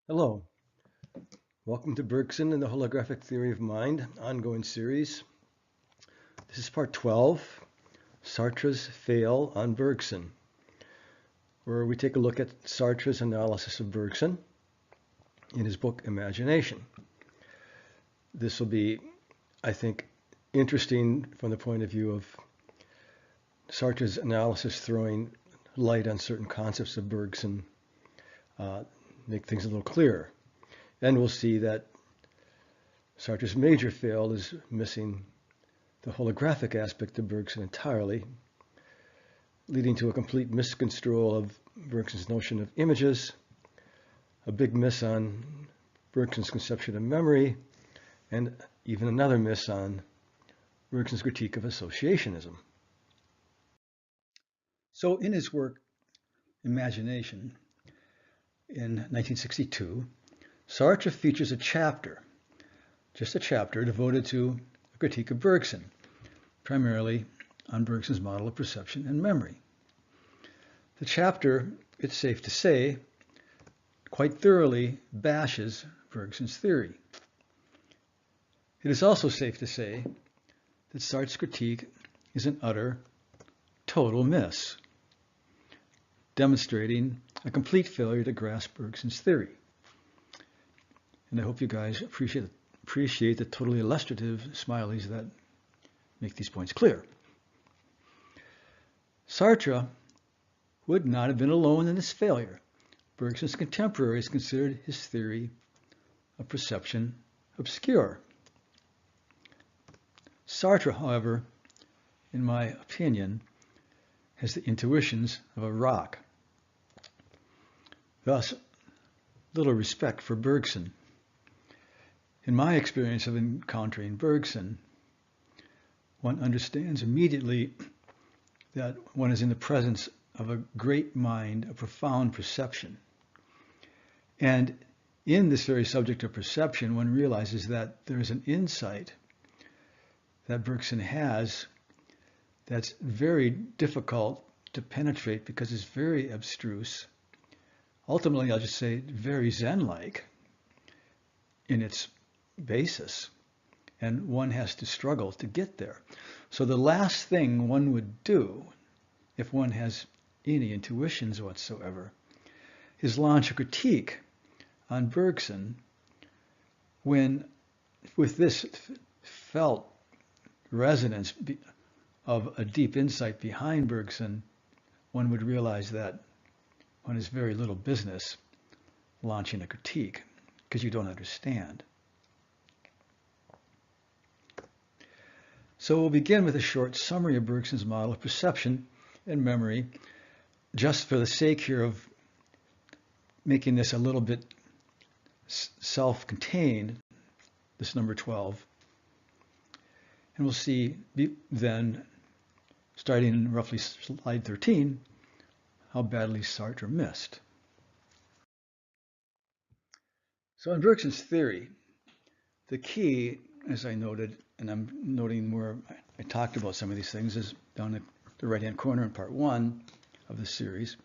Hello, welcome to Bergson and the Holographic Theory of Mind, ongoing series. This is part 12, Sartres Fail on Bergson, where we take a look at Sartre's analysis of Bergson in his book Imagination. This will be, I think, interesting from the point of view of Sartre's analysis throwing light on certain concepts of Bergson, make things a little clearer. And we'll see that Sartre's major fail is missing the holographic aspect of Bergson entirely, leading to a complete misconstrual of Bergson's notion of images, a big miss on Bergson's conception of memory, and even another miss on Bergson's critique of associationism. So in his work, Imagination, in 1962, Sartre features a chapter, just a chapter devoted to a critique of Bergson, primarily on Bergson's model of perception and memory. The chapter, it's safe to say, quite thoroughly bashes Bergson's theory. It is also safe to say that Sartre's critique is an utter, total miss, demonstrating a complete failure to grasp Bergson's theory. And I hope you guys appreciate the totally illustrative smileys that make these points clear. Sartre would not have been alone in this failure. Bergson's contemporaries considered his theory of perception obscure. Sartre, however, in my opinion, has the intuitions of a rock. Thus, little respect for Bergson. In my experience of encountering Bergson, one understands immediately that one is in the presence of a great mind, a profound perception. And in this very subject of perception, one realizes that there is an insight that Bergson has that's very difficult to penetrate because it's very abstruse. Ultimately, I'll just say very Zen-like in its basis, and one has to struggle to get there. So the last thing one would do, if one has any intuitions whatsoever, is launch a critique on Bergson when, with this felt resonance of a deep insight behind Bergson, one would realize that one has very little business launching a critique because you don't understand. So we'll begin with a short summary of Bergson's model of perception and memory, just for the sake here of making this a little bit self-contained, this number 12. And we'll see then, starting in roughly slide 13, how badly Sartre missed. So in Bergson's theory, the key, as I noted, and I'm noting where I talked about some of these things, is down at the right-hand corner in part 1 of the series.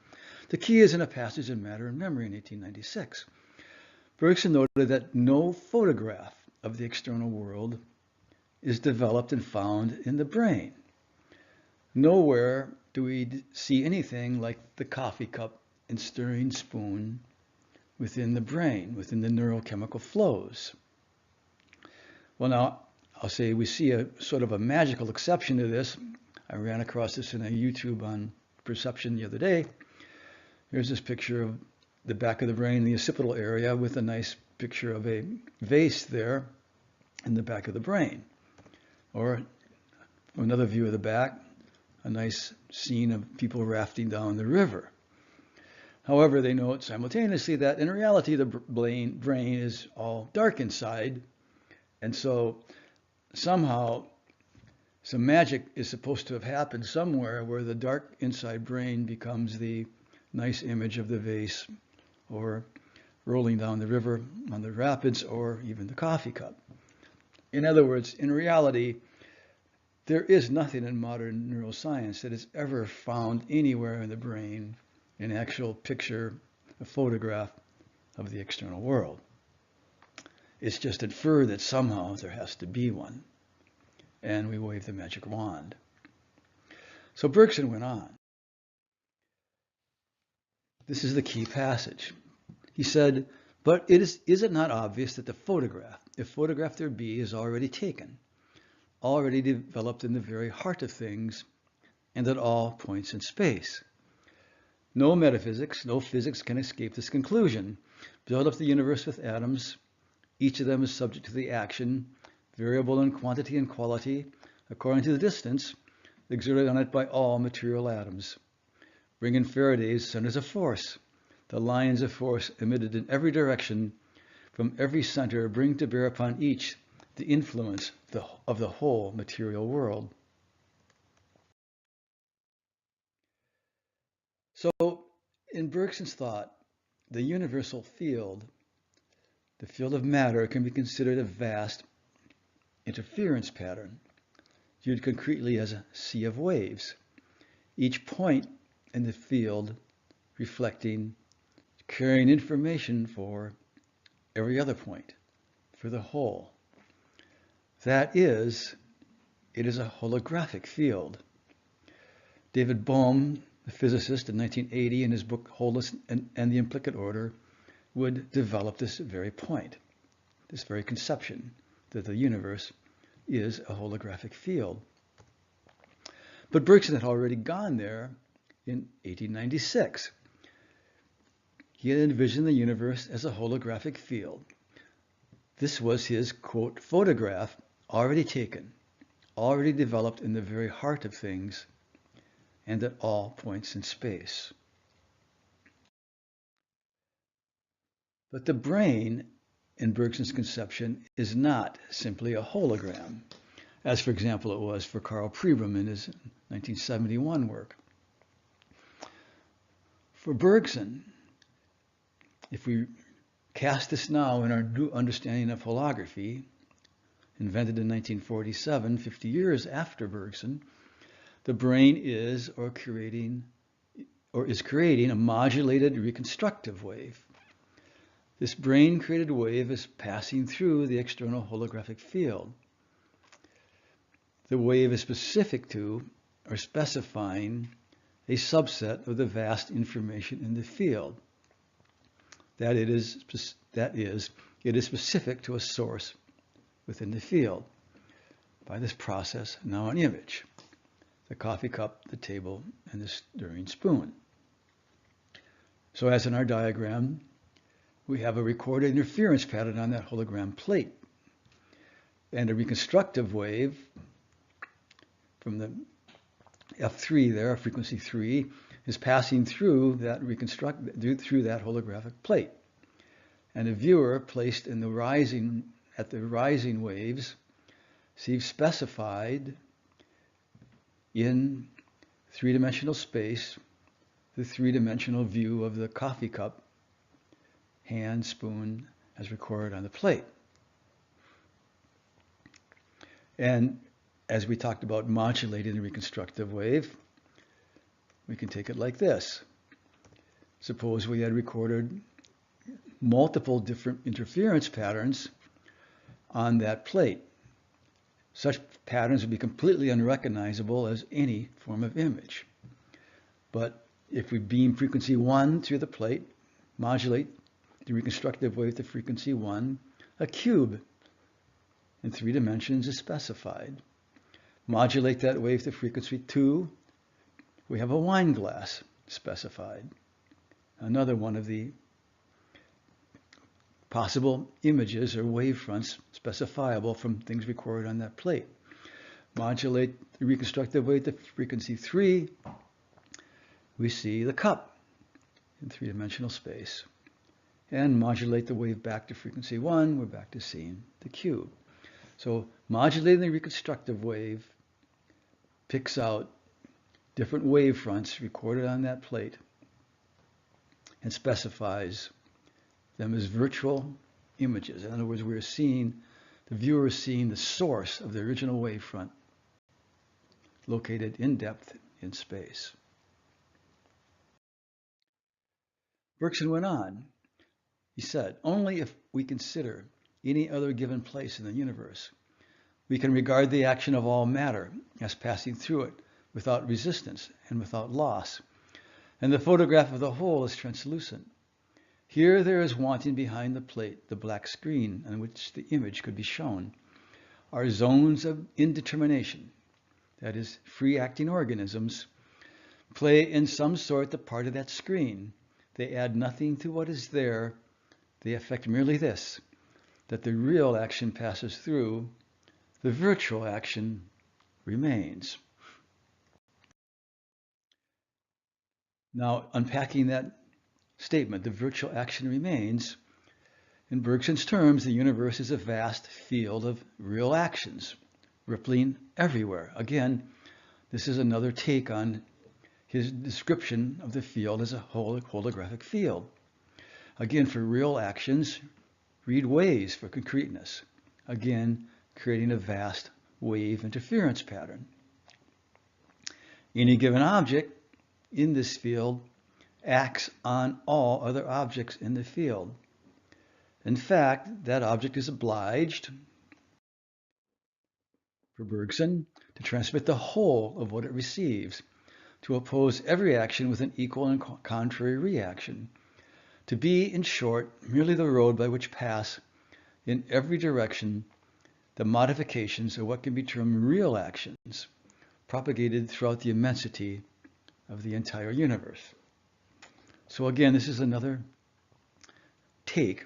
The key is in a passage in Matter and Memory in 1896. Bergson noted that no photograph of the external world is developed and found in the brain. Nowhere do we see anything like the coffee cup and stirring spoon within the brain, within the neurochemical flows. Well, now, I'll say we see a sort of a magical exception to this. I ran across this in a YouTube on perception the other day. Here's this picture of the back of the brain, the occipital area, with a nice picture of a vase there in the back of the brain. Or another view of the back, a nice scene of people rafting down the river. However, they note simultaneously that in reality the brain is all dark inside, and so somehow some magic is supposed to have happened somewhere where the dark inside brain becomes the nice image of the vase, or rolling down the river on the rapids, or even the coffee cup. In other words, in reality, there is nothing in modern neuroscience that is ever found anywhere in the brain, an actual picture, a photograph of the external world. It's just inferred that somehow there has to be one. And we wave the magic wand. So Bergson went on. This is the key passage. He said, but is it not obvious that the photograph, if photograph there be, is already taken, already developed in the very heart of things, and at all points in space? No metaphysics, no physics can escape this conclusion. Build up the universe with atoms. Each of them is subject to the action, variable in quantity and quality, according to the distance exerted on it by all material atoms. Bring in Faraday's centers of force, the lines of force emitted in every direction, from every center, bring to bear upon each the influence of the whole material world. So, in Bergson's thought, the universal field, the field of matter, can be considered a vast interference pattern, viewed concretely as a sea of waves, each point in the field reflecting, carrying information for every other point, for the whole. That is, it is a holographic field. David Bohm, the physicist in 1980, in his book Wholeness and the Implicate Order, would develop this very point, this very conception that the universe is a holographic field. But Bergson had already gone there in 1896. He had envisioned the universe as a holographic field. This was his, quote, photograph already taken, already developed in the very heart of things and at all points in space. But the brain, in Bergson's conception, is not simply a hologram, as, for example, it was for Karl Pribram in his 1971 work. For Bergson, if we cast this now in our new understanding of holography, invented in 1947, 50 years after Bergson, the brain is creating a modulated reconstructive wave. This brain-created wave is passing through the external holographic field. The wave is specific to or specifying a subset of the vast information in the field. That is, it is specific to a source within the field. By this process, now an image: the coffee cup, the table, and the stirring spoon. So as in our diagram, we have a recorded interference pattern on that hologram plate, and a reconstructive wave from the F3 there, frequency 3, is passing through that holographic plate. And a viewer placed in the rising waves sees specified in three-dimensional space the three-dimensional view of the coffee cup, hand, spoon, as recorded on the plate. And as we talked about modulating the reconstructive wave, we can take it like this. Suppose we had recorded multiple different interference patterns on that plate. Such patterns would be completely unrecognizable as any form of image. But if we beam frequency 1 through the plate, modulate the reconstructive wave to frequency 1, a cube in 3 dimensions is specified. Modulate that wave to frequency 2, we have a wine glass specified. Another one of the possible images or wavefronts specifiable from things recorded on that plate. Modulate the reconstructive wave to frequency 3, we see the cup in 3-dimensional space. And modulate the wave back to frequency 1, we're back to seeing the cube. So modulating the reconstructive wave picks out different wavefronts recorded on that plate and specifies them as virtual images. In other words, the viewer is seeing the source of the original wavefront located in depth in space. Bergson went on. He said, only if we consider any other given place in the universe, we can regard the action of all matter as passing through it without resistance and without loss, and the photograph of the whole is translucent. Here there is wanting behind the plate, the black screen on which the image could be shown, are zones of indetermination, that is, free-acting organisms, play in some sort the part of that screen. They add nothing to what is there. They affect merely this, that the real action passes through, the virtual action remains. Now, unpacking that statement, the virtual action remains, in Bergson's terms, the universe is a vast field of real actions, rippling everywhere. Again, this is another take on his description of the field as a holographic field. Again, for real actions, read waves for concreteness. Again, creating a vast wave interference pattern. Any given object in this field acts on all other objects in the field. In fact, that object is obliged, for Bergson, to transmit the whole of what it receives, to oppose every action with an equal and contrary reaction, to be, in short, merely the road by which pass, in every direction, the modifications of what can be termed real actions, propagated throughout the immensity of the entire universe. So again, this is another take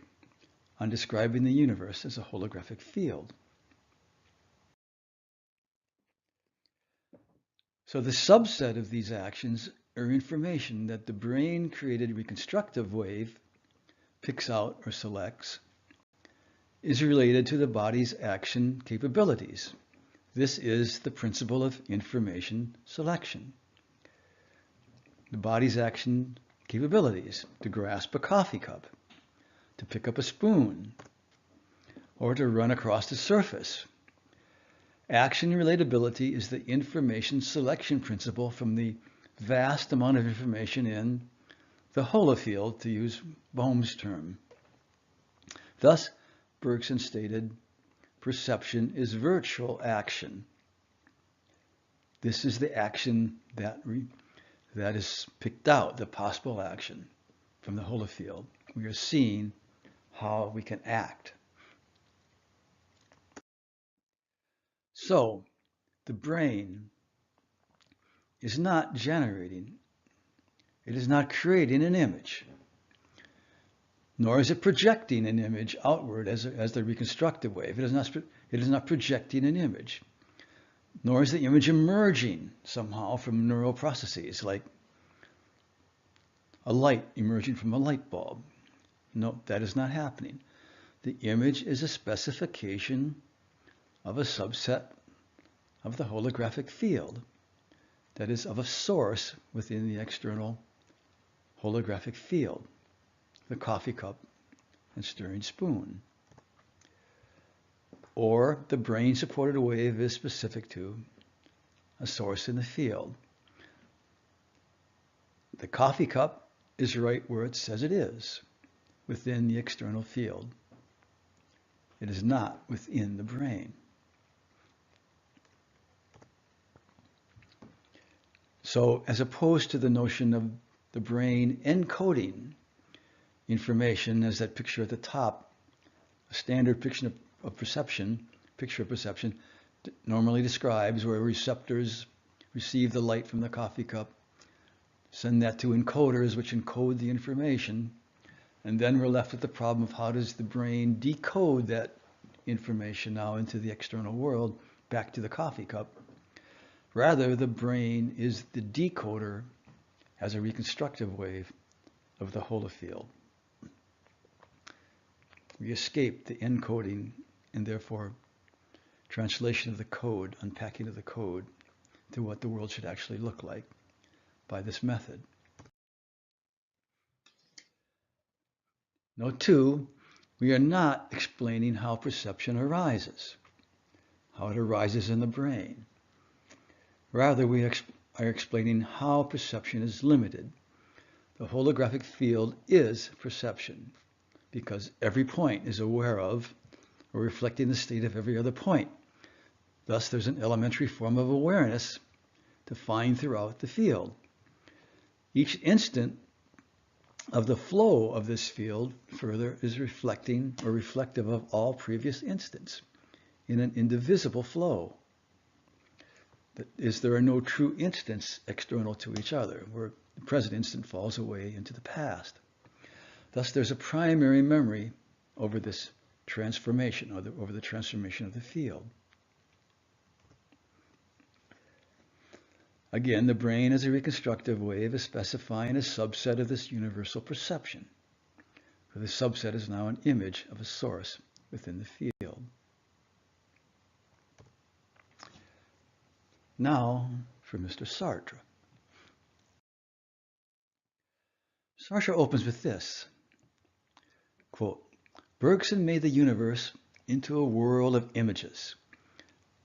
on describing the universe as a holographic field. So the subset of these actions are information that the brain-created reconstructive wave picks out or selects, is related to the body's action capabilities. This is the principle of information selection. The body's action capabilities, to grasp a coffee cup, to pick up a spoon, or to run across the surface. Action relatability is the information selection principle from the vast amount of information in the holofield, to use Bohm's term. Thus, Bergson stated, perception is virtual action. This is the action that is picked out, the possible action from the holofield. We are seeing how we can act. So, the brain is not generating, it is not creating an image, nor is it projecting an image outward as the reconstructive wave. It is not projecting an image, nor is the image emerging somehow from neural processes like a light emerging from a light bulb. No, that is not happening. The image is a specification of a subset of the holographic field, that is, of a source within the external holographic field, the coffee cup and stirring spoon. Or the brain-supported wave is specific to a source in the field. The coffee cup is right where it says it is, within the external field. It is not within the brain. So, as opposed to the notion of the brain encoding information as that picture at the top, a standard picture of perception normally describes where receptors receive the light from the coffee cup, send that to encoders which encode the information, and then we're left with the problem of how does the brain decode that information now into the external world, back to the coffee cup. Rather, the brain is the decoder as a reconstructive wave of the holofield. We escape the encoding and therefore translation of the code, unpacking of the code to what the world should actually look like by this method. Note 2, we are not explaining how perception arises, how it arises in the brain. Rather, we are explaining how perception is limited. The holographic field is perception. because every point is aware of or reflecting the state of every other point. Thus, there's an elementary form of awareness defined throughout the field. Each instant of the flow of this field further is reflecting or reflective of all previous instants in an indivisible flow. That is, there are no true instants external to each other, where the present instant falls away into the past. Thus, there's a primary memory over this transformation, over the transformation of the field. Again, the brain as a reconstructive wave is specifying a subset of this universal perception. For the subset is now an image of a source within the field. Now for Mr. Sartre. Sartre opens with this, quote, Bergson made the universe into a world of images.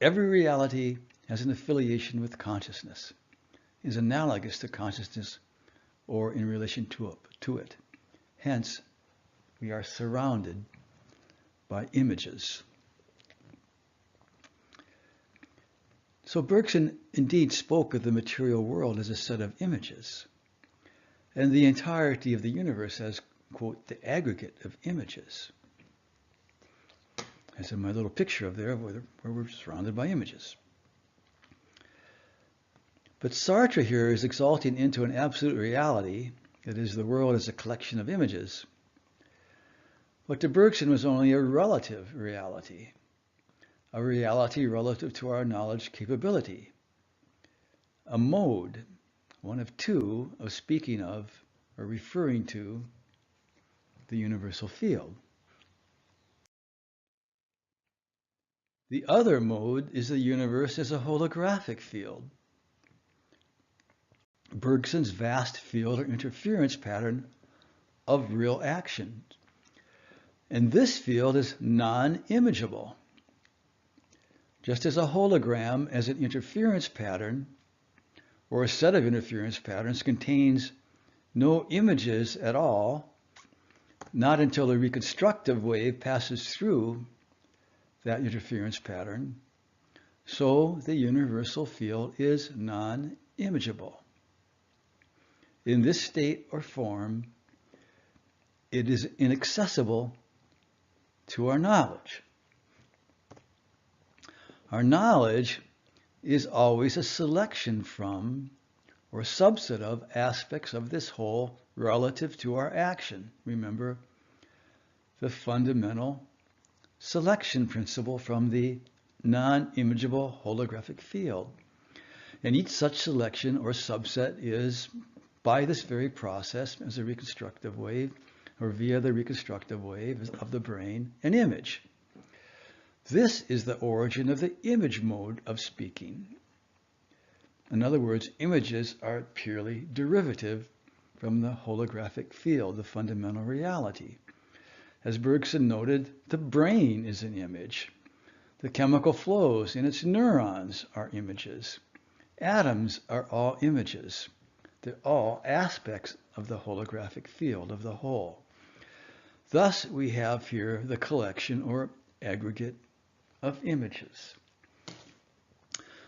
Every reality has an affiliation with consciousness, is analogous to consciousness or in relation to it. Hence, we are surrounded by images. So Bergson indeed spoke of the material world as a set of images, and the entirety of the universe as, quote, the aggregate of images. As in my little picture of there, where we're surrounded by images. But Sartre here is exalting into an absolute reality, that is, the world as a collection of images. What to Bergson was only a relative reality, a reality relative to our knowledge capability, a mode, one of two, of speaking of or referring to the universal field. The other mode is the universe as a holographic field, Bergson's vast field or interference pattern of real action. And this field is non-imageable. Just as a hologram as an interference pattern or a set of interference patterns contains no images at all, not until the reconstructive wave passes through that interference pattern, so the universal field is non-imageable. In this state or form, it is inaccessible to our knowledge. Our knowledge is always a selection from or subset of aspects of this whole relative to our action. Remember the fundamental selection principle from the non-imageable holographic field. And each such selection or subset is, by this very process, as a reconstructive wave, or via the reconstructive wave of the brain, an image. This is the origin of the image mode of speaking. In other words, images are purely derivative from the holographic field, the fundamental reality. As Bergson noted, the brain is an image. The chemical flows in its neurons are images. Atoms are all images. They're all aspects of the holographic field of the whole. Thus, we have here the collection or aggregate of images.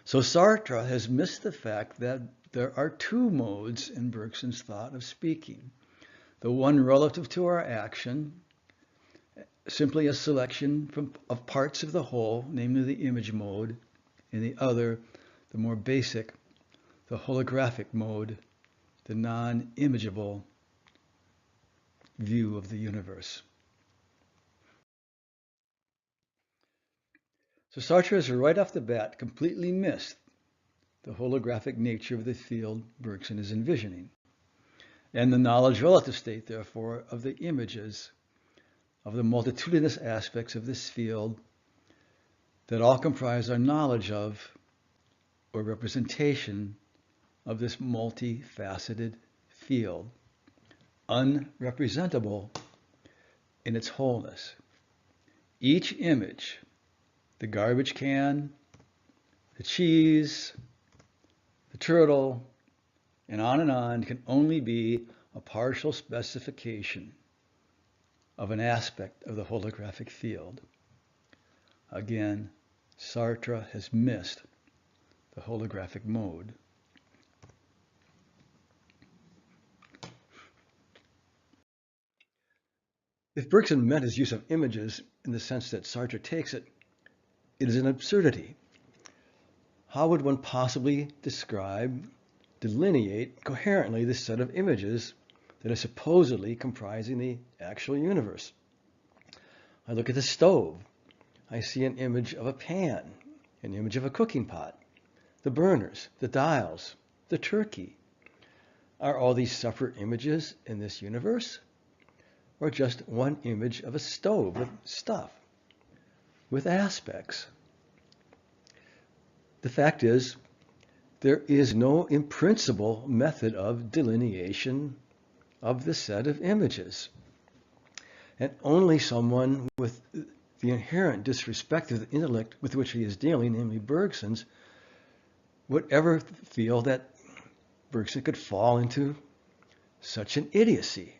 So Sartre has missed the fact that there are two modes in Bergson's thought of speaking. The one relative to our action, simply a selection of parts of the whole, namely the image mode, and the other, the more basic, the holographic mode, the non-imageable view of the universe. So Sartre has right off the bat completely missed the holographic nature of the field Bergson is envisioning, and the knowledge relative state, therefore, of the images of the multitudinous aspects of this field that all comprise our knowledge of or representation of this multifaceted field, unrepresentable in its wholeness. Each image, the garbage can, the cheese, the turtle, and on, can only be a partial specification of an aspect of the holographic field. Again, Sartre has missed the holographic mode. If Bergson meant his use of images in the sense that Sartre takes it, it is an absurdity. How would one possibly delineate coherently this set of images that is supposedly comprising the actual universe? I look at the stove. I see an image of a pan, an image of a cooking pot, the burners, the dials, the turkey. Are all these separate images in this universe? Or just one image of a stove with stuff, with aspects? The fact is, there is no in principle method of delineation of the set of images. And only someone with the inherent disrespect of the intellect with which he is dealing, namely Bergson's, would ever feel that Bergson could fall into such an idiocy.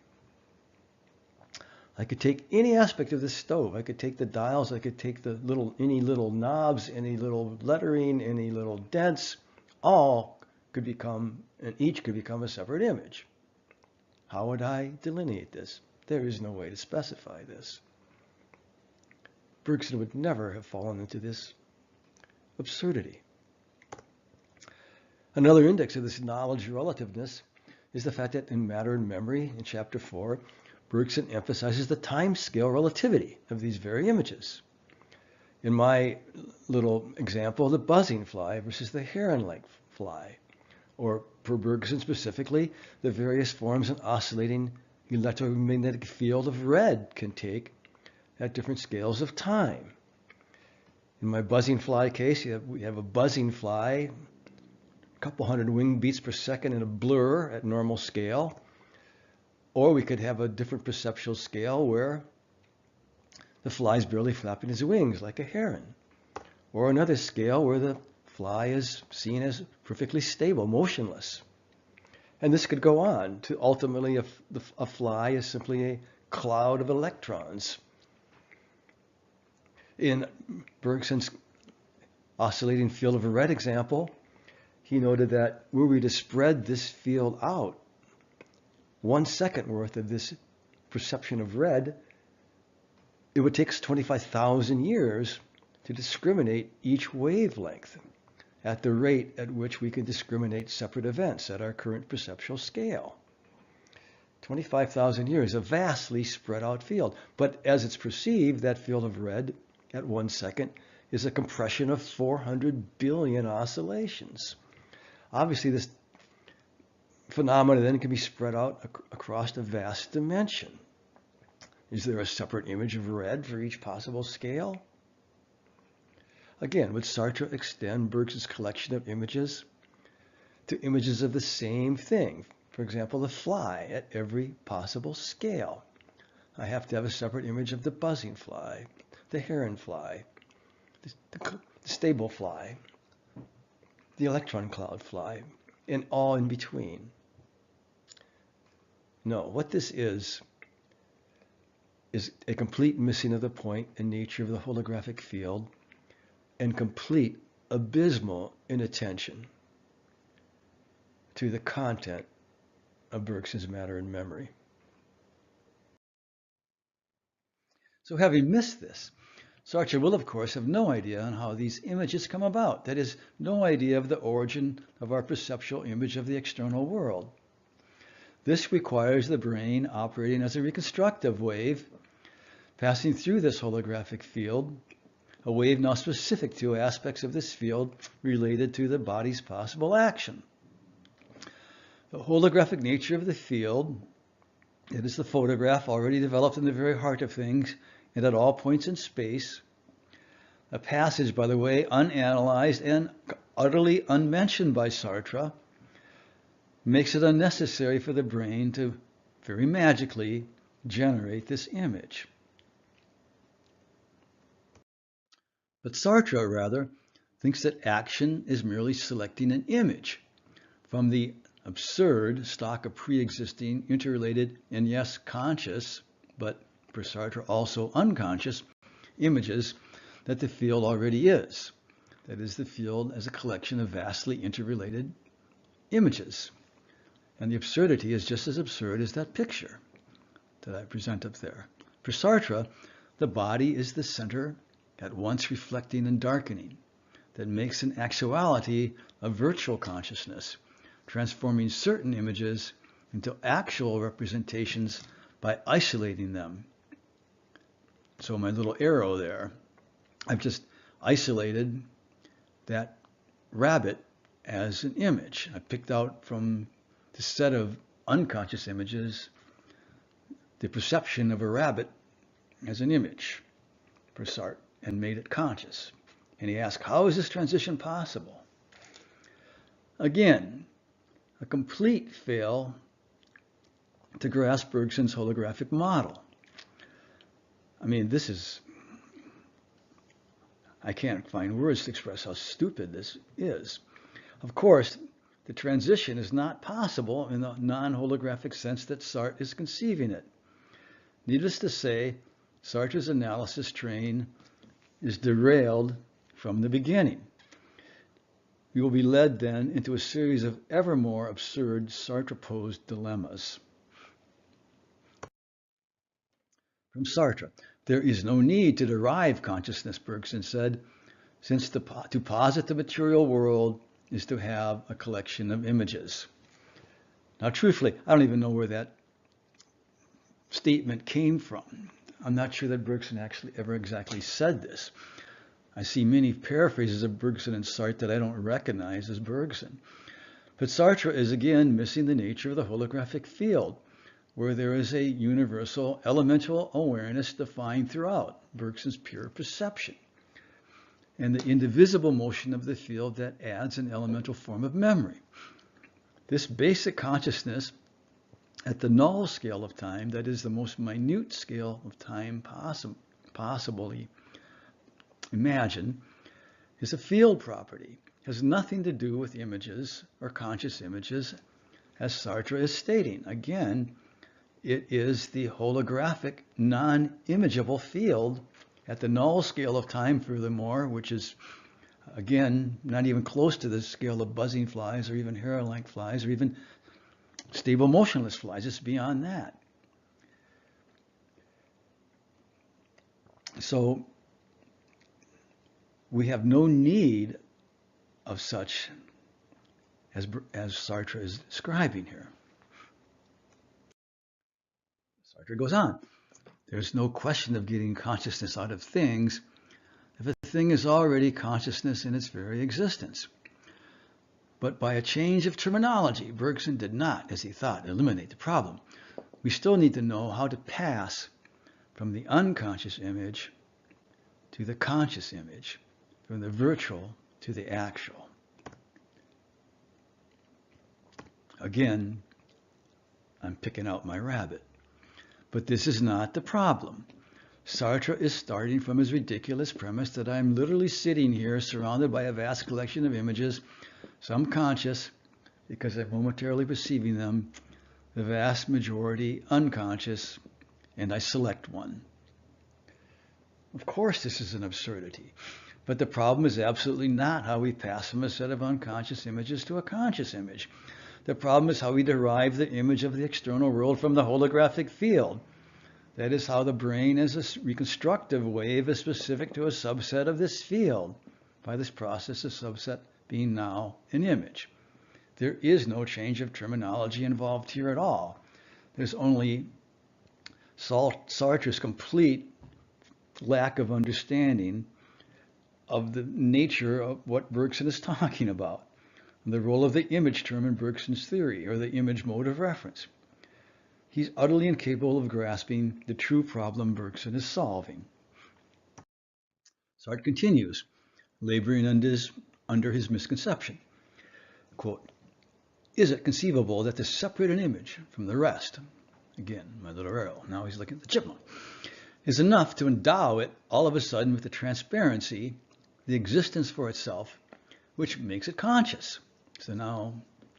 I could take any aspect of the stove. I could take the dials. I could take any little knobs, any little lettering, any little dents. All could become, and each could become a separate image. How would I delineate this? There is no way to specify this. Bergson would never have fallen into this absurdity. Another index of this knowledge relativeness is the fact that in Matter and Memory, in Chapter 4, Bergson emphasizes the time-scale relativity of these very images. In my little example, the buzzing fly versus the heron-like fly, or for Bergson specifically, the various forms an oscillating electromagnetic field of red can take at different scales of time. In my buzzing fly case, we have a buzzing fly, a couple hundred wing beats per second in a blur at normal scale. Or we could have a different perceptual scale where the fly is barely flapping his wings like a heron. Or another scale where the fly is seen as perfectly stable, motionless. And this could go on to ultimately a fly is simply a cloud of electrons. In Bergson's oscillating field of red example, he noted that were we to spread this field out, 1 second worth of this perception of red, it would take us 25,000 years to discriminate each wavelength at the rate at which we can discriminate separate events at our current perceptual scale. 25,000 years, a vastly spread out field. But as it's perceived, that field of red at 1 second is a compression of 400 billion oscillations. Obviously, this phenomena then can be spread out across a vast dimension. Is there a separate image of red for each possible scale? Again, would Sartre extend Bergson's collection of images to images of the same thing? For example, the fly at every possible scale. I have to have a separate image of the buzzing fly, the heron fly, the stable fly, the electron cloud fly, and all in between. No, what this is a complete missing of the point and nature of the holographic field and complete abysmal inattention to the content of Bergson's Matter and Memory. So having missed this, Sartre will, of course, have no idea on how these images come about. That is, no idea of the origin of our perceptual image of the external world. This requires the brain operating as a reconstructive wave, passing through this holographic field, a wave now specific to aspects of this field related to the body's possible action. The holographic nature of the field, it is the photograph already developed in the very heart of things and at all points in space. A passage, by the way, unanalyzed and utterly unmentioned by Sartre, makes it unnecessary for the brain to very magically generate this image. But Sartre, rather, thinks that action is merely selecting an image from the absurd stock of pre-existing, interrelated, and yes, conscious, but for Sartre, also unconscious images that the field already is. That is, the field as a collection of vastly interrelated images. And the absurdity is just as absurd as that picture that I present up there. For Sartre, the body is the center, at once reflecting and darkening, that makes an actuality a virtual consciousness, transforming certain images into actual representations by isolating them. So my little arrow there, I've just isolated that rabbit as an image. I picked out from the set of unconscious images the perception of a rabbit as an image for Sartre and made it conscious. And he asked, how is this transition possible? Again, a complete fail to grasp Bergson's holographic model. I mean, I can't find words to express how stupid this is. Of course, the transition is not possible in the non-holographic sense that Sartre is conceiving it. Needless to say, Sartre's analysis train is derailed from the beginning. We will be led then into a series of ever more absurd Sartre-posed dilemmas. From Sartre, there is no need to derive consciousness, Bergson said, since to posit the material world is to have a collection of images. Now, truthfully, I don't even know where that statement came from. I'm not sure that Bergson actually ever exactly said this. I see many paraphrases of Bergson and Sartre that I don't recognize as Bergson. But Sartre is again missing the nature of the holographic field, where there is a universal elemental awareness defined throughout Bergson's pure perception, and the indivisible motion of the field that adds an elemental form of memory. This basic consciousness at the null scale of time, that is the most minute scale of time possibly imagine, is a field property. It has nothing to do with images or conscious images, as Sartre is stating. Again, it is the holographic, non-imageable field at the null scale of time, furthermore, which is, again, not even close to the scale of buzzing flies or even hair-like flies or even stable motionless flies. It's beyond that. So we have no need of such as Sartre is describing here. Sartre goes on. There's no question of getting consciousness out of things if a thing is already consciousness in its very existence. But by a change of terminology, Bergson did not, as he thought, eliminate the problem. We still need to know how to pass from the unconscious image to the conscious image, from the virtual to the actual. Again, I'm picking out my rabbit. But this is not the problem. Sartre is starting from his ridiculous premise that I'm literally sitting here surrounded by a vast collection of images, some conscious, because I'm momentarily perceiving them, the vast majority unconscious, and I select one. Of course, this is an absurdity. But the problem is absolutely not how we pass from a set of unconscious images to a conscious image. The problem is how we derive the image of the external world from the holographic field. That is how the brain, as a reconstructive wave, is specific to a subset of this field, by this process of subset being now an image. There is no change of terminology involved here at all. There's only Sartre's complete lack of understanding of the nature of what Bergson is talking about, the role of the image term in Bergson's theory, or the image mode of reference. He's utterly incapable of grasping the true problem Bergson is solving. Sartre continues, laboring under his misconception. Quote, is it conceivable that to separate an image from the rest, again, my little arrow, now he's looking at the chipmunk, is enough to endow it all of a sudden with the transparency, the existence for itself, which makes it conscious? So now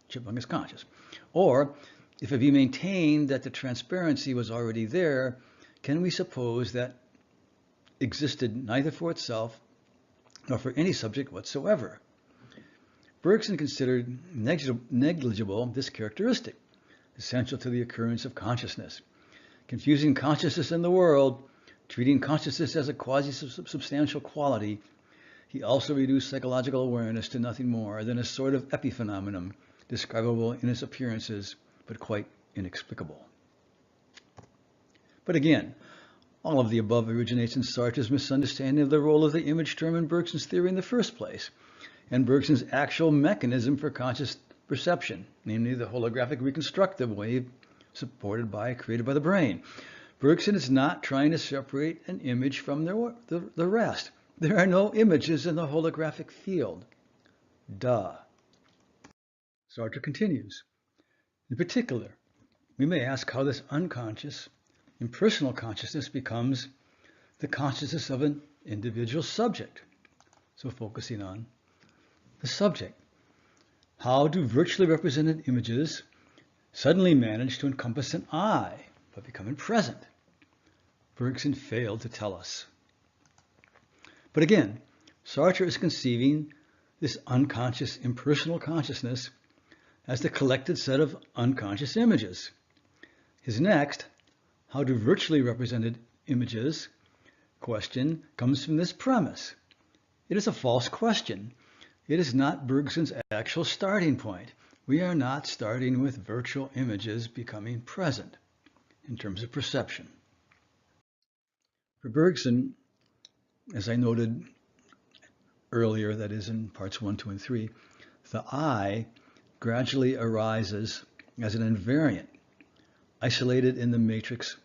chipmunk is conscious. Or if it be maintained that the transparency was already there, can we suppose that existed neither for itself nor for any subject whatsoever? Bergson considered negligible this characteristic, essential to the occurrence of consciousness. Confusing consciousness and the world, treating consciousness as a quasi-substantial quality, he also reduced psychological awareness to nothing more than a sort of epiphenomenon, describable in its appearances, but quite inexplicable. But again, all of the above originates in Sartre's misunderstanding of the role of the image term in Bergson's theory in the first place, and Bergson's actual mechanism for conscious perception, namely the holographic reconstructive wave created by the brain. Bergson is not trying to separate an image from the rest. There are no images in the holographic field. Duh. Sartre continues. In particular, we may ask how this unconscious, impersonal consciousness becomes the consciousness of an individual subject. So focusing on the subject. How do virtually represented images suddenly manage to encompass an I, but becoming present? Bergson failed to tell us. But again, Sartre is conceiving this unconscious, impersonal consciousness as the collected set of unconscious images. His next, how do virtually represented images, question comes from this premise. It is a false question. It is not Bergson's actual starting point. We are not starting with virtual images becoming present in terms of perception. For Bergson, as I noted earlier, that is in parts 1, 2, and 3, the I gradually arises as an invariant, isolated in the matrix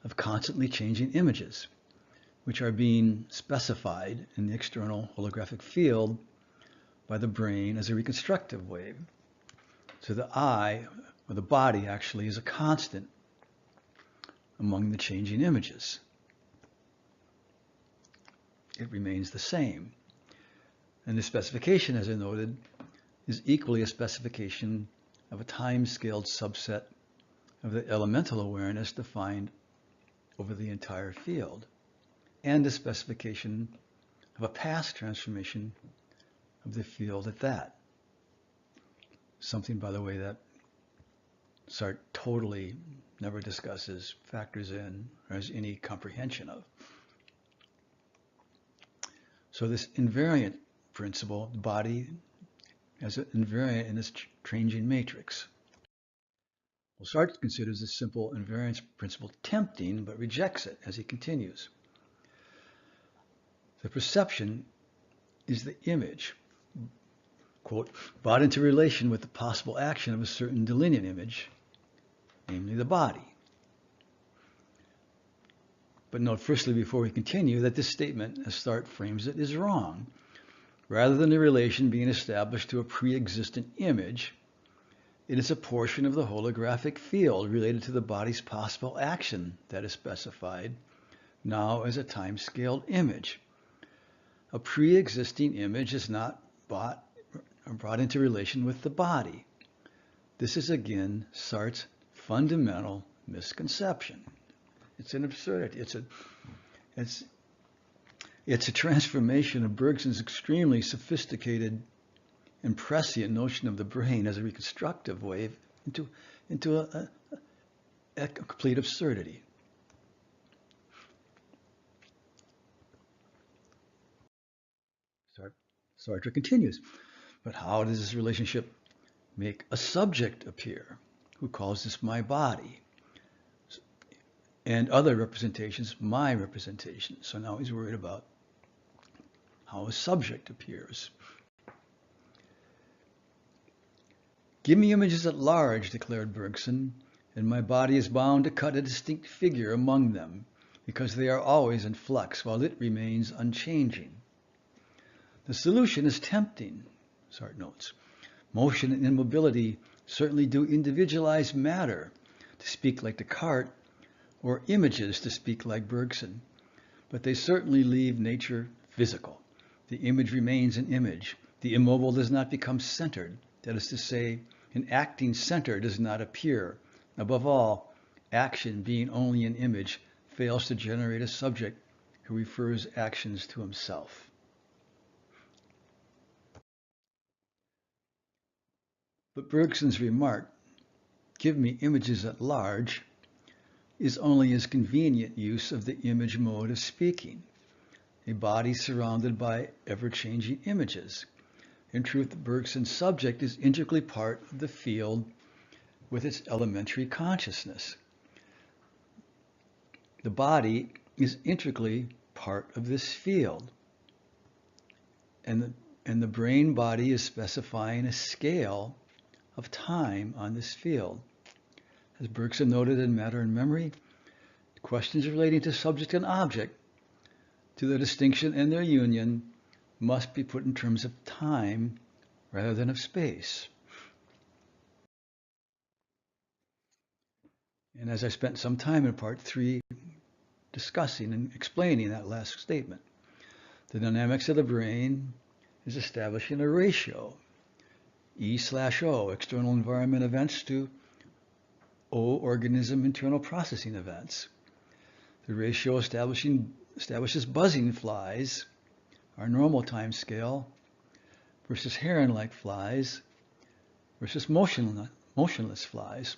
of constantly changing images, which are being specified in the external holographic field by the brain as a reconstructive wave. So the I, or the body, actually is a constant among the changing images. It remains the same. And the specification, as I noted, is equally a specification of a time-scaled subset of the elemental awareness defined over the entire field, and a specification of a past transformation of the field at that. Something, by the way, that Sartre totally never discusses, factors in, or has any comprehension of. So this invariant principle, the body as an invariant in this changing matrix. Well, Sartre considers this simple invariance principle tempting, but rejects it as he continues. The perception is the image, quote, brought into relation with the possible action of a certain delineant image, namely the body. But note firstly, before we continue, that this statement, as Sartre frames it, is wrong. Rather than the relation being established to a pre-existent image, it is a portion of the holographic field related to the body's possible action that is specified now as a time-scaled image. A pre-existing image is not brought into relation with the body. This is again Sartre's fundamental misconception. It's an absurdity. It's a transformation of Bergson's extremely sophisticated and prescient notion of the brain as a reconstructive wave into a complete absurdity. Sartre continues, but how does this relationship make a subject appear? Who calls this my body? And other representations, my representation. So now he's worried about how a subject appears. Give me images at large, declared Bergson, and my body is bound to cut a distinct figure among them, because they are always in flux, while it remains unchanging. The solution is tempting, Sartre notes. Motion and immobility certainly do individualize matter, to speak like Descartes, or images, to speak like Bergson, but they certainly leave nature physical. The image remains an image. The immobile does not become centered. That is to say, an acting center does not appear. Above all, action being only an image fails to generate a subject who refers actions to himself. But Bergson's remark, "Give me images at large," is only his convenient use of the image mode of speaking, a body surrounded by ever-changing images. In truth, Bergson's subject is integrally part of the field with its elementary consciousness. The body is integrally part of this field, and the brain body is specifying a scale of time on this field. As Bergson noted in Matter and Memory, questions relating to subject and object, to their distinction and their union, must be put in terms of time rather than of space. And as I spent some time in part 3 discussing and explaining that last statement, the dynamics of the brain is establishing a ratio, E/O, external environment events, to O, organism internal processing events. The ratio establishes buzzing flies, our normal time scale, versus heron-like flies, versus motionless flies.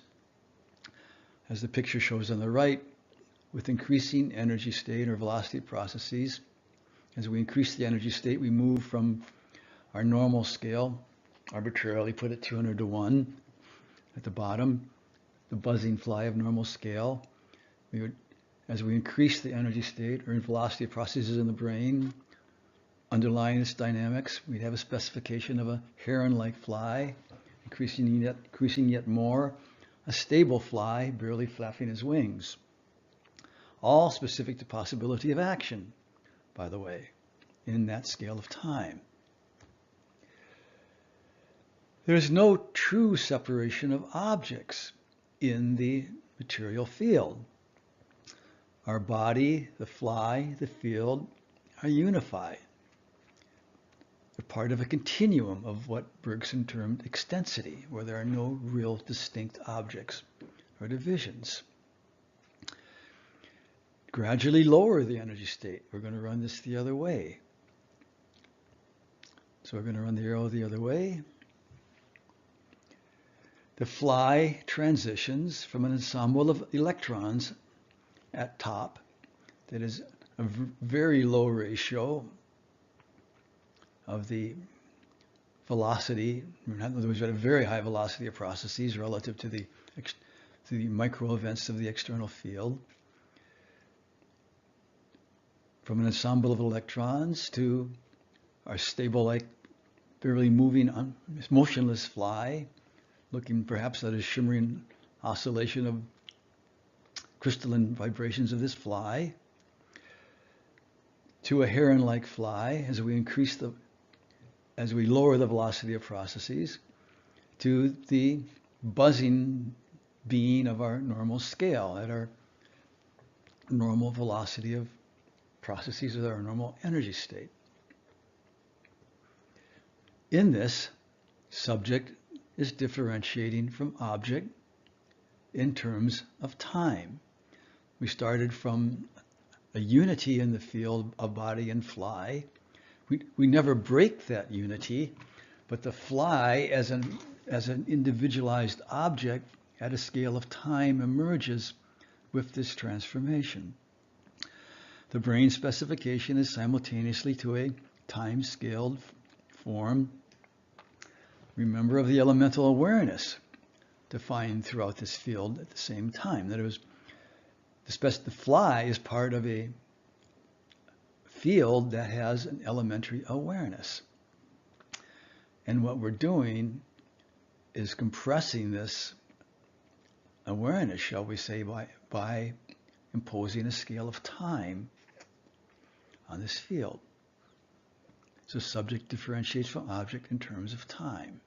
As the picture shows on the right, with increasing energy state or velocity processes, as we increase the energy state, we move from our normal scale, arbitrarily put at 200 to 1 at the bottom, the buzzing fly of normal scale. As we increase the energy state or velocity of processes in the brain, underlying its dynamics, we'd have a specification of a heron-like fly, increasing yet more, a stable fly barely flapping his wings. All specific to possibility of action, by the way, in that scale of time. There's no true separation of objects in the material field. Our body, the fly, the field are unified. They're part of a continuum of what Bergson termed extensity, where there are no real distinct objects or divisions. Gradually lower the energy state. We're going to run this the other way. So we're going to run the arrow the other way. The fly transitions from an ensemble of electrons at top that is a very low ratio of the velocity, in other words, at a very high velocity of processes relative to the micro events of the external field, from an ensemble of electrons to our stable, like barely moving, motionless fly, looking perhaps at a shimmering oscillation of crystalline vibrations of this fly, to a heron-like fly as we lower the velocity of processes, to the buzzing being of our normal scale at our normal velocity of processes with our normal energy state. In this, subject is differentiating from object in terms of time. We started from a unity in the field of body and fly. We never break that unity, but the fly as an individualized object at a scale of time emerges with this transformation. The brain specification is simultaneously to a time-scaled form, remember, of the elemental awareness defined throughout this field at the same time. That it was the fly is part of a field that has an elementary awareness. And what we're doing is compressing this awareness, shall we say, by imposing a scale of time on this field. So subject differentiates from object in terms of time.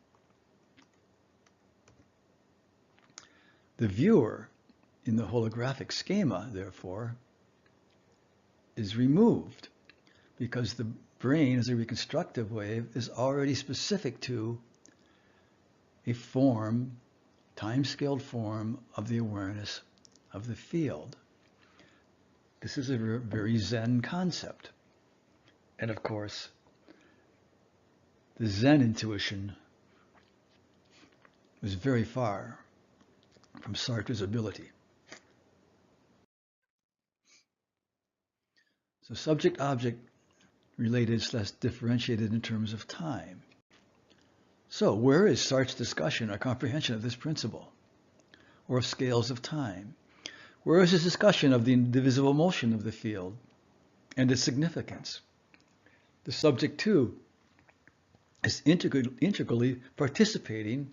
The viewer in the holographic schema, therefore, is removed because the brain, as a reconstructive wave, is already specific to a form, time-scaled form of the awareness of the field. This is a very Zen concept. And of course, the Zen intuition was very far from Sartre's ability. So subject-object related is less differentiated in terms of time. So where is Sartre's discussion or comprehension of this principle, or of scales of time? Where is his discussion of the indivisible motion of the field and its significance? The subject, too, is intrinsically participating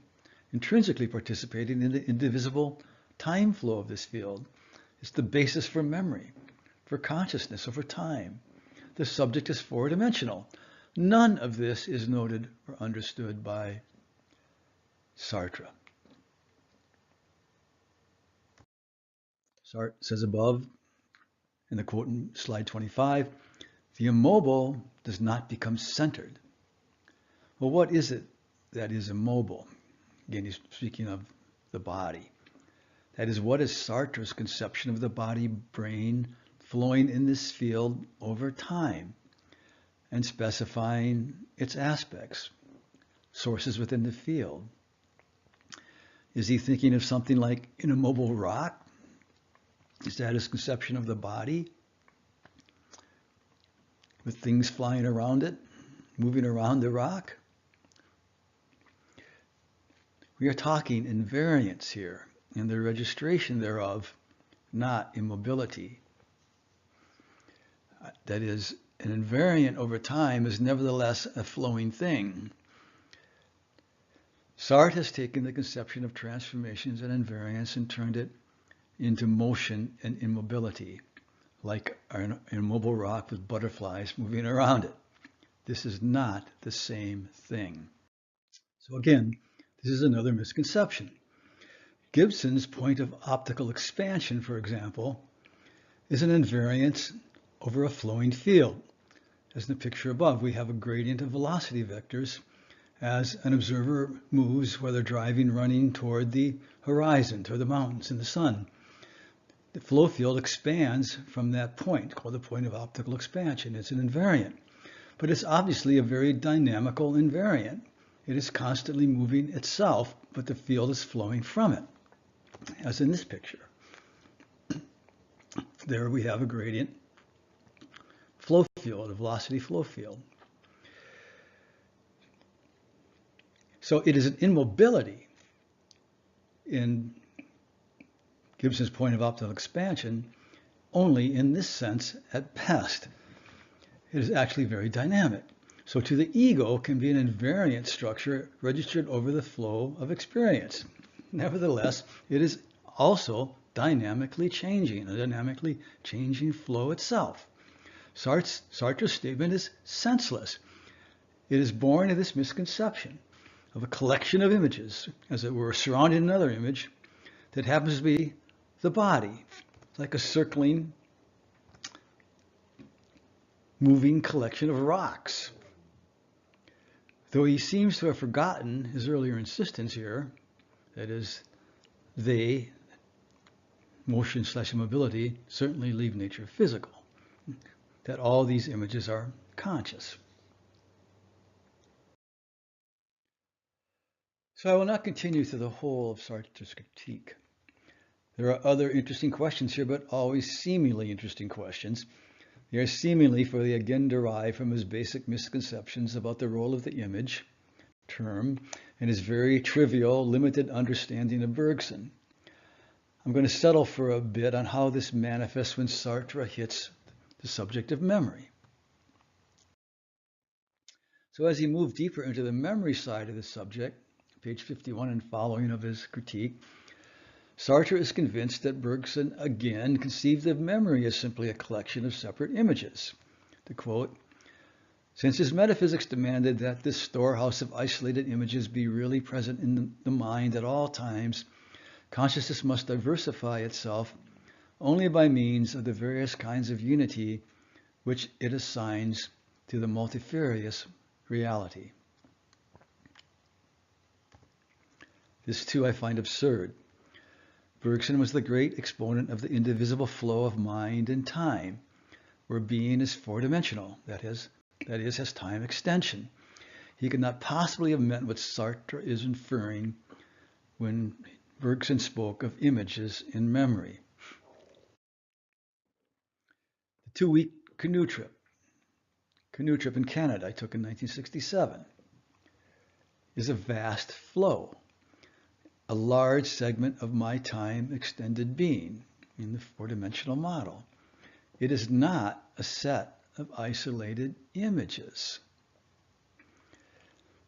in the indivisible time flow of this field. It's the basis for memory, for consciousness over time. The subject is four-dimensional. None of this is noted or understood by Sartre. Sartre says above, in the quote in slide 25, the immobile does not become centered. Well, what is it that is immobile? Again, he's speaking of the body. That is, what is Sartre's conception of the body-brain flowing in this field over time and specifying its aspects, sources within the field? Is he thinking of something like an immobile rock? Is that his conception of the body? With things flying around it, moving around the rock? We are talking invariance here, and the registration thereof, not immobility. That is, an invariant over time is nevertheless a flowing thing. Sartre has taken the conception of transformations and invariance and turned it into motion and immobility, like an immobile rock with butterflies moving around it. This is not the same thing. So again, this is another misconception. Gibson's point of optical expansion, for example, is an invariance over a flowing field. As in the picture above, we have a gradient of velocity vectors as an observer moves, whether driving, running, toward the horizon, toward the mountains and the sun. The flow field expands from that point, called the point of optical expansion. It's an invariant, but it's obviously a very dynamical invariant. It is constantly moving itself, but the field is flowing from it, as in this picture. There we have a gradient flow field, a velocity flow field. So it is an immobility in Gibson's point of optical expansion only in this sense at best. It is actually very dynamic. So to the ego can be an invariant structure registered over the flow of experience. Nevertheless, it is also dynamically changing, a dynamically changing flow itself. Sartre's statement is senseless. It is born of this misconception of a collection of images, as it were, surrounding another image that happens to be the body, like a circling, moving collection of rocks. Though he seems to have forgotten his earlier insistence here, that is, they, motion/immobility, certainly leave nature physical, that all these images are conscious. So I will not continue through the whole of Sartres' critique. There are other interesting questions here, but always seemingly interesting questions. They are seemingly, for they again derive from his basic misconceptions about the role of the image term and his very trivial, limited understanding of Bergson. I'm going to settle for a bit on how this manifests when Sartre hits the subject of memory. So as he moved deeper into the memory side of the subject, page 51 and following of his critique, Sartre is convinced that Bergson again conceived of memory as simply a collection of separate images. To quote, since his metaphysics demanded that this storehouse of isolated images be really present in the mind at all times, consciousness must diversify itself only by means of the various kinds of unity which it assigns to the multifarious reality. This too I find absurd. Bergson was the great exponent of the indivisible flow of mind and time, where being is four-dimensional, that is, has time extension. He could not possibly have meant what Sartre is inferring when Bergson spoke of images in memory. The 2-week canoe trip in Canada I took in 1967, is a vast flow, a large segment of my time extended being in the four-dimensional model. It is not a set of isolated images.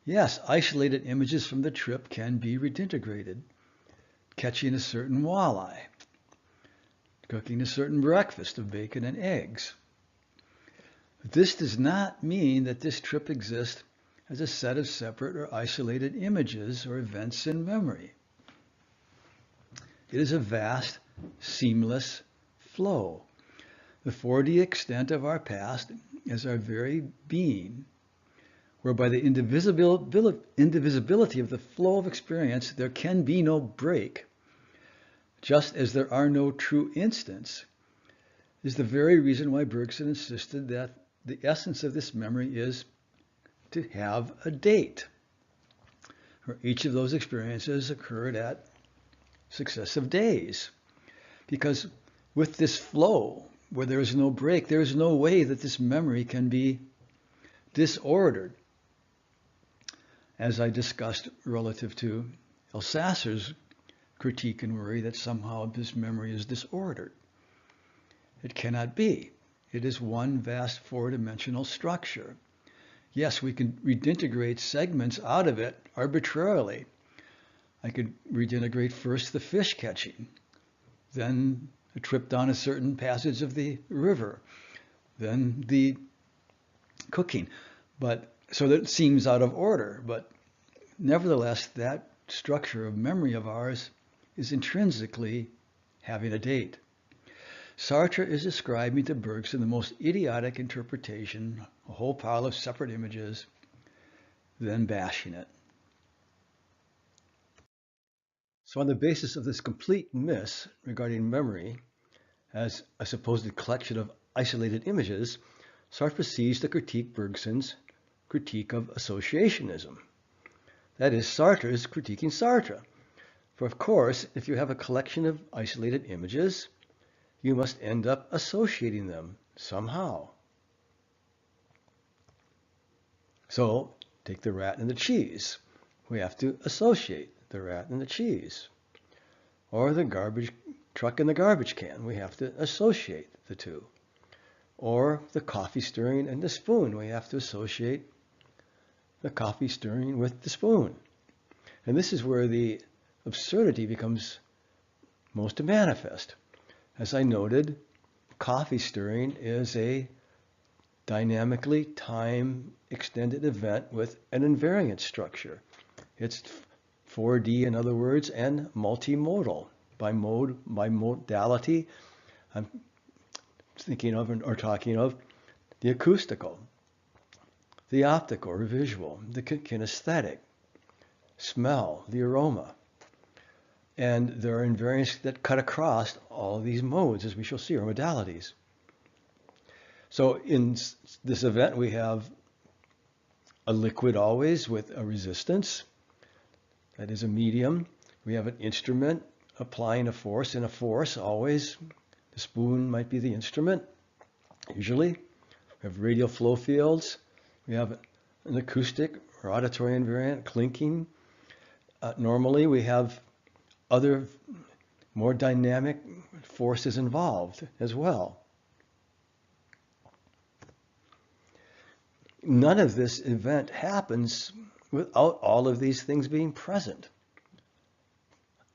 Yes, isolated images from the trip can be redintegrated, catching a certain walleye, cooking a certain breakfast of bacon and eggs. This does not mean that this trip exists as a set of separate or isolated images or events in memory. It is a vast, seamless flow. The 4D extent of our past is our very being, whereby the indivisibility of the flow of experience, there can be no break, just as there are no true instants, is the very reason why Bergson insisted that the essence of this memory is to have a date, where each of those experiences occurred at successive days. Because with this flow, where there is no break, there is no way that this memory can be disordered, as I discussed relative to Sartres' critique and worry that somehow this memory is disordered. It cannot be. It is one vast four-dimensional structure. Yes, we can redintegrate segments out of it arbitrarily. I could redintegrate first the fish catching, then a trip down a certain passage of the river, then the cooking. But so that it seems out of order, but nevertheless, that structure of memory of ours is intrinsically having a date. Sartre is ascribing to Bergson the most idiotic interpretation, a whole pile of separate images, then bashing it. So on the basis of this complete miss regarding memory as a supposed collection of isolated images, Sartre proceeds to critique Bergson's critique of associationism. That is, Sartre is critiquing Sartre. For of course, if you have a collection of isolated images, you must end up associating them somehow. So, take the rat and the cheese. We have to associate the rat and the cheese. Or the garbage truck and the garbage can. We have to associate the two. Or the coffee stirring and the spoon. We have to associate the coffee stirring with the spoon. And this is where the absurdity becomes most manifest. As I noted, coffee stirring is a dynamically time-extended event with an invariant structure. It's 4D, in other words, and multimodal. By modality, I'm thinking of or talking of the acoustical, the optical or visual, the kinesthetic, smell, the aroma. And there are invariants that cut across all of these modes, as we shall see, or modalities. So in this event, we have a liquid always with a resistance, that is a medium. We have an instrument applying a force, and a force always, the spoon might be the instrument, usually. We have radial flow fields. We have an acoustic or auditory invariant, clinking. Normally we have other more dynamic forces involved as well. None of this event happens without all of these things being present.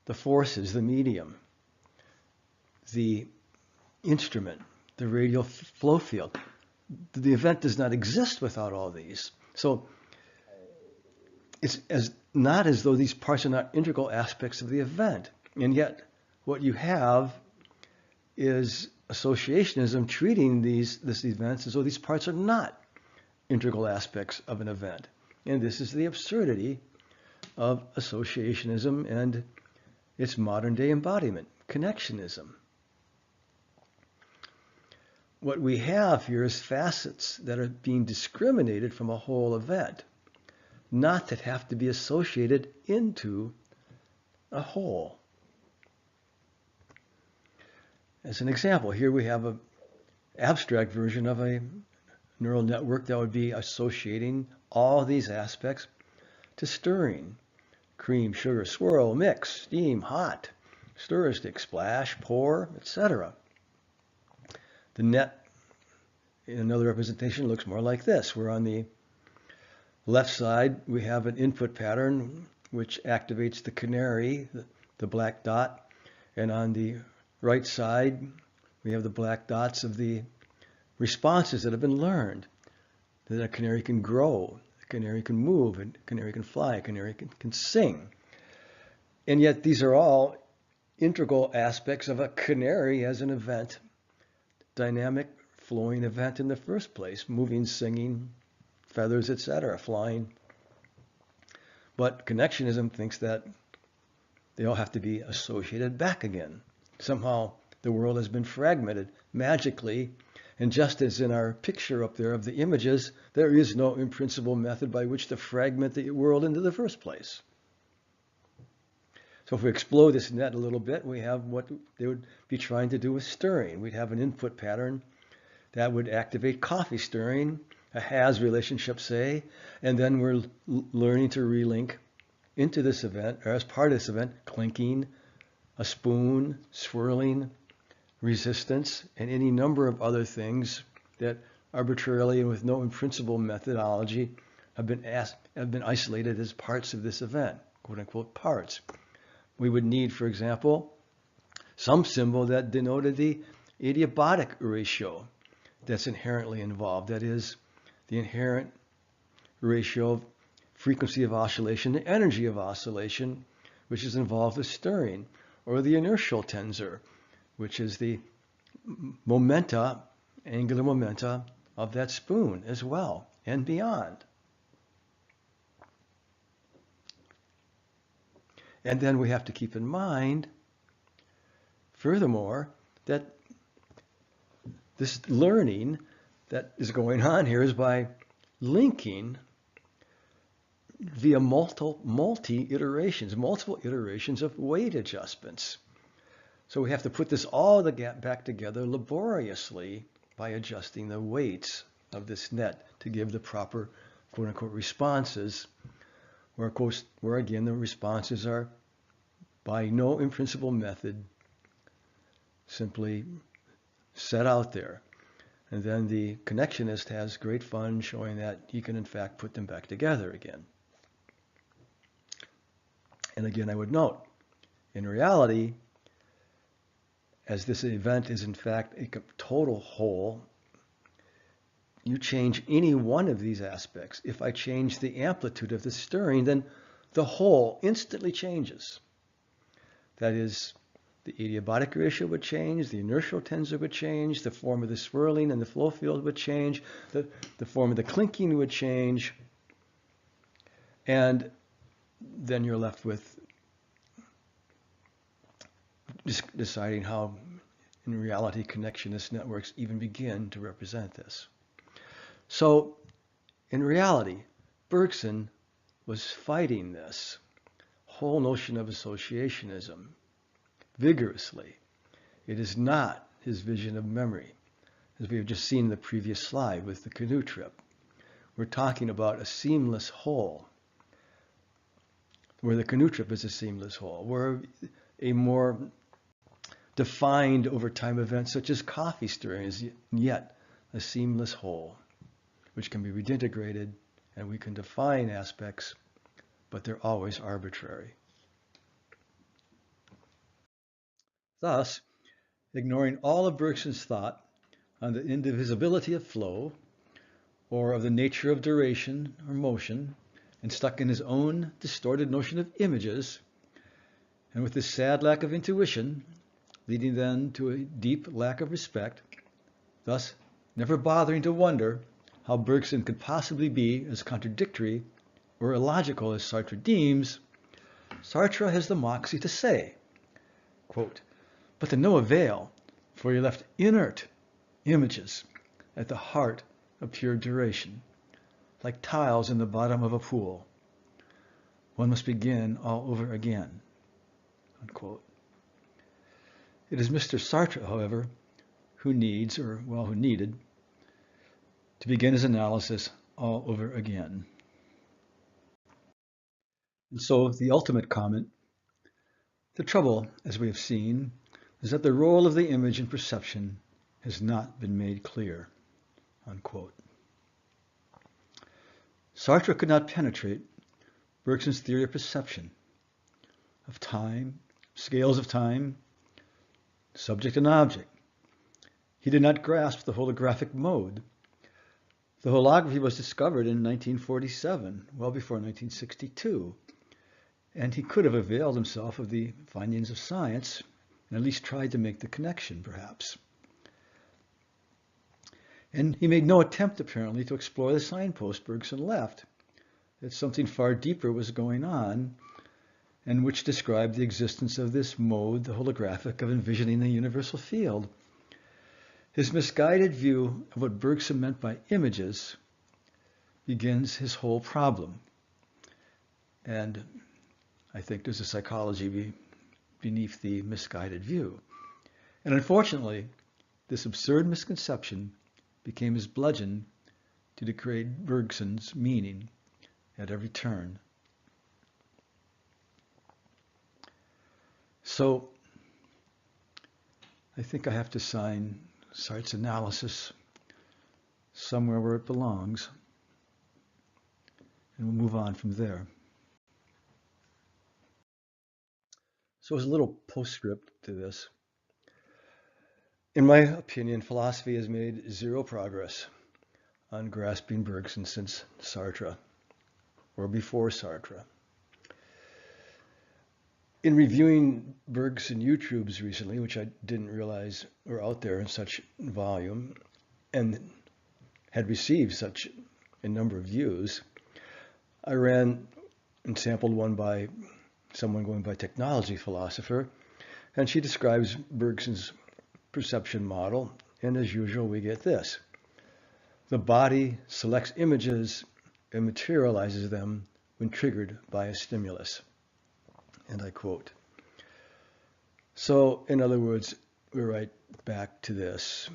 The forces, the medium, the instrument, the radial flow field. The event does not exist without all these. So it's not as though these parts are not integral aspects of the event. And yet what you have is associationism treating these events as though these parts are not integral aspects of an event. And this is the absurdity of associationism and its modern day embodiment. connectionism. What we have here is facets that are being discriminated from a whole event, not that have to be associated into a whole. As an example, here we have an abstract version of a neural network that would be associating all these aspects to stirring. Cream, sugar, swirl, mix, steam, hot, stir stick, splash, pour, etc. The net in another representation looks more like this, where on the left side we have an input pattern which activates the canary, the black dot, and on the right side we have the black dots of the responses that have been learned. That a canary can grow, a canary can move, a canary can fly, a canary can sing. And yet these are all integral aspects of a canary as an event, dynamic, flowing event in the first place, moving, singing, feathers, etc., flying. But connectionism thinks that they all have to be associated back again. Somehow the world has been fragmented magically, and just as in our picture up there of the images, there is no in-principle method by which to fragment the world into the first place. So if we explode this net a little bit, we have what they would be trying to do with stirring. We'd have an input pattern that would activate coffee stirring, a has relationship, say, and then we're learning to relink into this event, or as part of this event, clinking, a spoon, swirling, resistance, and any number of other things that arbitrarily and with no in-principle methodology have been isolated as parts of this event, quote-unquote parts. We would need, for example, some symbol that denoted the adiabatic ratio that's inherently involved. That is, the inherent ratio of frequency of oscillation to energy of oscillation, which is involved with stirring, or the inertial tensor, which is the momenta, angular momenta of that spoon as well, and beyond. And then we have to keep in mind, furthermore, that this learning that is going on here is by linking via multiple iterations of weight adjustments. So we have to put this all back together laboriously by adjusting the weights of this net to give the proper quote-unquote responses, where again the responses are by no in-principle method simply set out there. And then the connectionist has great fun showing that he can in fact put them back together again. And again, I would note, in reality, as this event is in fact a total whole, you change any one of these aspects. If I change the amplitude of the stirring, then the whole instantly changes. That is, the adiabatic ratio would change, the inertial tensor would change, the form of the swirling and the flow field would change, the form of the clinking would change, and then you're left with deciding how, in reality, connectionist networks even begin to represent this. So, in reality, Bergson was fighting this whole notion of associationism vigorously. It is not his vision of memory, as we have just seen in the previous slide with the canoe trip. We're talking about a seamless whole, where the canoe trip is a seamless whole, where a more defined over time event such as coffee stirring is yet a seamless whole, which can be redintegrated, and we can define aspects, but they're always arbitrary. Thus, ignoring all of Bergson's thought on the indivisibility of flow, or of the nature of duration or motion, and stuck in his own distorted notion of images, and with this sad lack of intuition, leading then to a deep lack of respect, thus never bothering to wonder how Bergson could possibly be as contradictory or illogical as Sartre deems, Sartre has the moxie to say, quote, but to no avail, for he left inert images at the heart of pure duration, like tiles in the bottom of a pool. One must begin all over again." Unquote. It is Mr. Sartre, however, who needed, to begin his analysis all over again. And so the ultimate comment: the trouble, as we have seen, is that the role of the image in perception has not been made clear. Unquote. Sartre could not penetrate Bergson's theory of perception, of time, scales of time, subject and object. He did not grasp the holographic mode. The holography was discovered in 1947, well before 1962, and he could have availed himself of the findings of science and at least tried to make the connection, perhaps. And he made no attempt, apparently, to explore the signpost Bergson left, that something far deeper was going on, and which described the existence of this mode, the holographic, of envisioning the universal field. His misguided view of what Bergson meant by images begins his whole problem. And I think there's a psychology beneath the misguided view. And unfortunately, this absurd misconception became his bludgeon to degrade Bergson's meaning at every turn. So I think I have to assign Sartre's analysis somewhere where it belongs, and we'll move on from there. So as a little postscript to this, in my opinion, philosophy has made zero progress on grasping Bergson since Sartre, or before Sartre. In reviewing Bergson YouTubes recently, which I didn't realize were out there in such volume and had received such a number of views, I ran and sampled one by someone going by technology philosopher, and she describes Bergson's perception model, and as usual we get this: the body selects images and materializes them when triggered by a stimulus. And I quote. So, in other words, we're right back to this,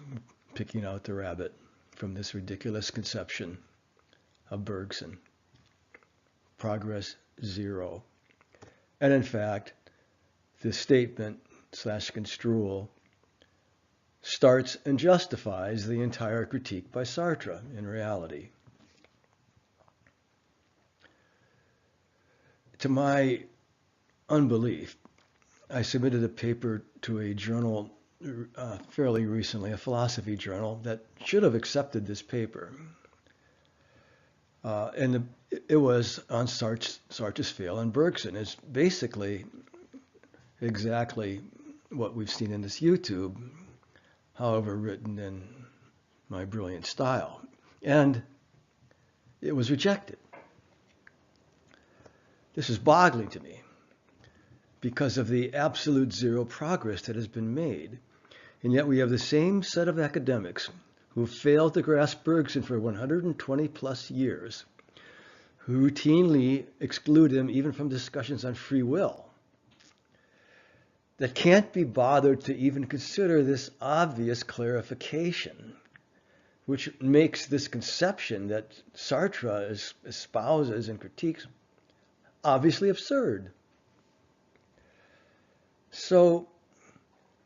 picking out the rabbit from this ridiculous conception of Bergson. Progress zero. And in fact, this statement / construal starts and justifies the entire critique by Sartre in reality. To my unbelief, I submitted a paper to a journal fairly recently, a philosophy journal, that should have accepted this paper. It was on Sartres Field, and Bergson is basically exactly what we've seen in this YouTube, however written in my brilliant style. And it was rejected. This is boggling to me because of the absolute zero progress that has been made. And yet we have the same set of academics who have failed to grasp Bergson for 120 plus years, who routinely exclude him even from discussions on free will, that can't be bothered to even consider this obvious clarification, which makes this conception that Sartre espouses and critiques obviously absurd. So,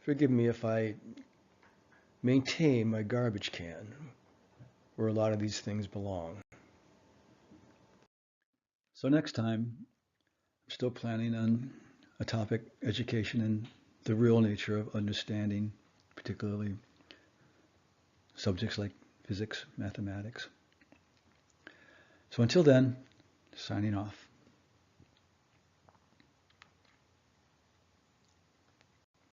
forgive me if I maintain my garbage can where a lot of these things belong. So next time, I'm still planning on a topic, education and the real nature of understanding, particularly subjects like physics, mathematics. So until then, signing off.